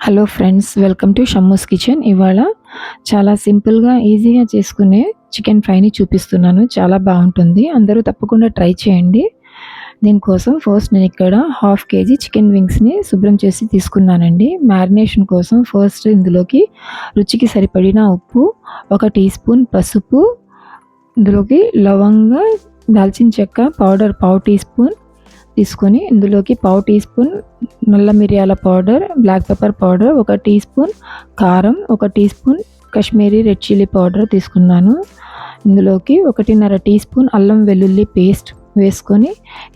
Hello friends, welcome to Shammu's kitchen. ఇవాళ చాలా సింపుల్గా ఈజీగా చేసుకునే చికెన్ ఫ్రైని చూపిస్తున్నాను. చాలా బాగుంటుంది, అందరూ తప్పకుండా ట్రై చేయండి. దీనికోసం ఫస్ట్ నేను ఇక్కడ 1/2 kg చికెన్ వింగ్స్ని శుభ్రం చేసి తీసుకున్నానండి. మ్యారినేషన్ కోసం ఫస్ట్ ఇందులోకి రుచికి సరిపడిన ఉప్పు, 1 టీ స్పూన్ పసుపు, ఇందులోకి లవంగ, దాల్చిన చెక్క పౌడర్ 1/2 టీ స్పూన్ తీసుకొని ఇందులోకి 1/2 టీ స్పూన్ నల్ల మిరియాల powder, black pepper powder, 1 teaspoon కారం, 1 teaspoon Kashmiri red chilli powder తీసుకున్నాను. ఇందులోకి 1.5 టీ స్పూన్ అల్లం వెల్లుల్లి పేస్ట్ వేసుకొని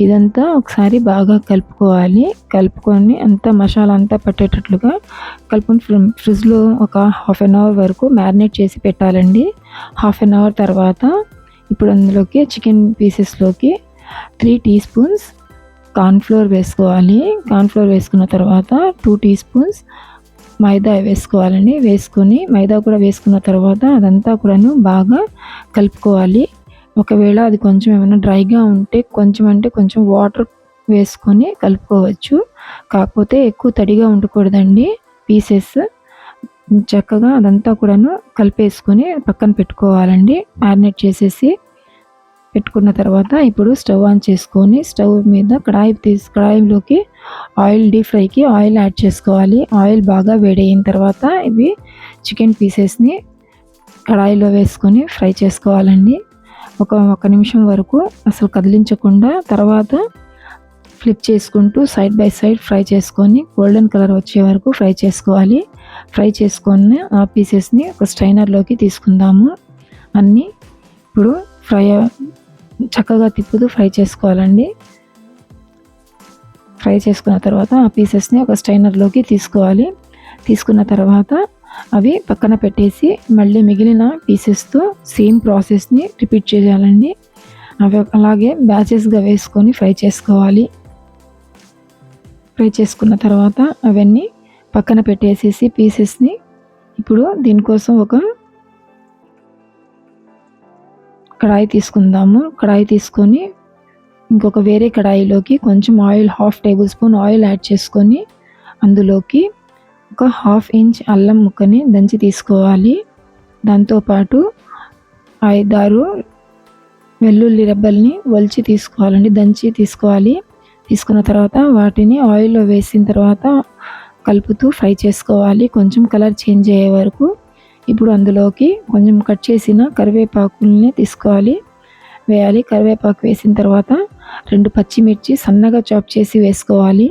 ఇదంతా ఒకసారి బాగా కలుపుకొని అంతా మసాలా అంతా పట్టేటట్లుగా కలుపుకొని ఫ్రిడ్జ్లో ఒక 1/2 అవర్ వరకు మ్యారినేట్ చేసి పెట్టాలండి. 1/2 అవర్ తర్వాత ఇప్పుడు అందులోకి చికెన్ పీసెస్లోకి 3 టీ స్పూన్స్ కార్న్ఫ్లోర్ వేసుకోవాలి. కార్న్ఫ్లోర్ వేసుకున్న తర్వాత 2 టీ స్పూన్స్ మైదా వేసుకోవాలండి. వేసుకొని మైదా కూడా వేసుకున్న తర్వాత అదంతా కూడాను బాగా కలుపుకోవాలి. ఒకవేళ అది కొంచెం ఏమైనా డ్రైగా ఉంటే కొంచెం వాటర్ వేసుకొని కలుపుకోవచ్చు. కాకపోతే ఎక్కువ తడిగా ఉండకూడదండి. పీసెస్ చక్కగా అదంతా కూడాను కలిపేసుకొని పక్కన పెట్టుకోవాలండి. మ్యారినేట్ పెట్టుకున్న తర్వాత ఇప్పుడు స్టవ్ ఆన్ చేసుకొని స్టవ్ మీద కడాయిలోకి డీప్ ఫ్రైకి ఆయిల్ యాడ్ చేసుకోవాలి. ఆయిల్ బాగా వేడైన తర్వాత ఇవి చికెన్ పీసెస్ని కడాయిలో వేసుకొని ఫ్రై చేసుకోవాలండి. ఒక నిమిషం వరకు అసలు కదిలించకుండా తర్వాత ఫ్లిప్ చేసుకుంటూ సైడ్ బై సైడ్ ఫ్రై చేసుకొని గోల్డెన్ కలర్ వచ్చే వరకు ఫ్రై చేసుకోవాలి. ఫ్రై చేసుకొని ఆ పీసెస్ని ఒక స్ట్రైనర్లోకి తీసుకుందాము. అన్నీ ఇప్పుడు చక్కగా తిప్పుతూ ఫ్రై చేసుకోవాలండి. ఫ్రై చేసుకున్న తర్వాత ఆ పీసెస్ని ఒక స్ట్రైనర్లోకి తీసుకోవాలి. తీసుకున్న తర్వాత అవి పక్కన పెట్టేసి మళ్ళీ మిగిలిన పీసెస్తో సేమ్ ప్రాసెస్ని రిపీట్ చేయాలండి. అవి అలాగే బ్యాచెస్గా వేసుకొని ఫ్రై చేసుకోవాలి. ఫ్రై చేసుకున్న తర్వాత అవన్నీ పక్కన పెట్టేసేసి పీసెస్ని ఇప్పుడు దీనికోసం ఒక కడాయి తీసుకుందాము. కడాయి తీసుకొని ఇంకొక వేరే కడాయిలోకి కొంచెం oil 1/2 table spoon oil add చేసుకొని అందులోకి ఒక 1/2 ఇంచ్ అల్లం ముక్కని దంచి తీసుకోవాలి. దాంతోపాటు 5-6 వెల్లుల్లి రెబ్బల్ని ఒలిచి తీసుకోవాలండి, దంచి తీసుకోవాలి. తీసుకున్న తర్వాత వాటిని ఆయిల్లో వేసిన తర్వాత కలుపుతూ ఫ్రై చేసుకోవాలి కొంచెం కలర్ చేంజ్ అయ్యే వరకు. ఇప్పుడు అందులోకి కొంచెం కట్ చేసిన కరివేపాకుల్ని వేయాలి. కరివేపాకు వేసిన తర్వాత 2 పచ్చిమిర్చి సన్నగా చాప్ చేసి వేసుకోవాలి.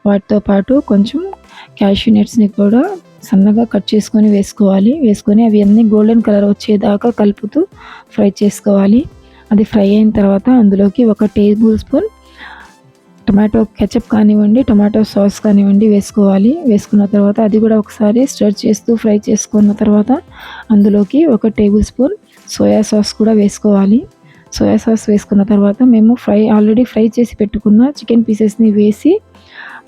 వాటితో పాటు కొంచెం క్యాష్యూ నట్స్ని కూడా సన్నగా కట్ చేసుకొని వేసుకోవాలి. వేసుకొని అవి అన్నీ గోల్డెన్ కలర్ వచ్చేదాకా కలుపుతూ ఫ్రై చేసుకోవాలి. అది ఫ్రై అయిన తర్వాత అందులోకి 1 టేబుల్ స్పూన్ టొమాటో కెచప్ కానివ్వండి, టొమాటో సాస్ కానివ్వండి వేసుకోవాలి. వేసుకున్న తర్వాత అది కూడా ఒకసారి స్టర్ చేస్తూ ఫ్రై చేసుకున్న తర్వాత అందులోకి 1 టేబుల్ స్పూన్ సోయా సాస్ కూడా వేసుకోవాలి. సోయా సాస్ వేసుకున్న తర్వాత మేము ఆల్రెడీ ఫ్రై చేసి పెట్టుకున్న చికెన్ పీసెస్ని వేసి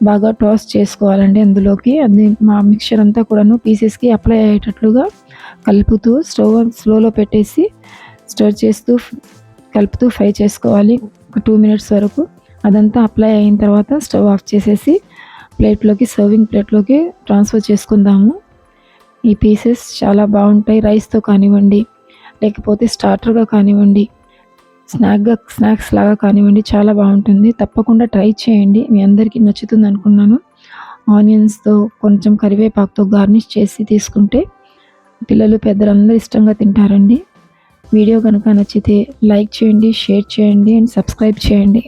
బాగా టాస్ చేసుకోవాలండి. అందులోకి అది మా మిక్చర్ అంతా కూడాను పీసెస్కి అప్లై అయ్యేటట్లుగా కలుపుతూ స్టవ్ స్లోలో పెట్టేసి స్టర్ చేస్తూ కలుపుతూ ఫ్రై చేసుకోవాలి 2 మినిట్స్ వరకు. అదంతా అప్లై అయిన తర్వాత స్టవ్ ఆఫ్ చేసేసి సర్వింగ్ ప్లేట్లోకి ట్రాన్స్ఫర్ చేసుకుందాము. ఈ పీసెస్ చాలా బాగుంటాయి. రైస్తో కానివ్వండి, లేకపోతే స్టార్టర్గా కానివ్వండి, స్నాక్స్ లాగా కానివ్వండి, చాలా బాగుంటుంది. తప్పకుండా ట్రై చేయండి, మీ అందరికీ నచ్చుతుంది అనుకున్నాను. ఆనియన్స్తో కొంచెం కరివేపాకుతో గార్నిష్ చేసి తీసుకుంటే పిల్లలు పెద్దలందరూ ఇష్టంగా తింటారండి. వీడియో కనుక నచ్చితే లైక్ చేయండి, షేర్ చేయండి అండ్ సబ్స్క్రైబ్ చేయండి.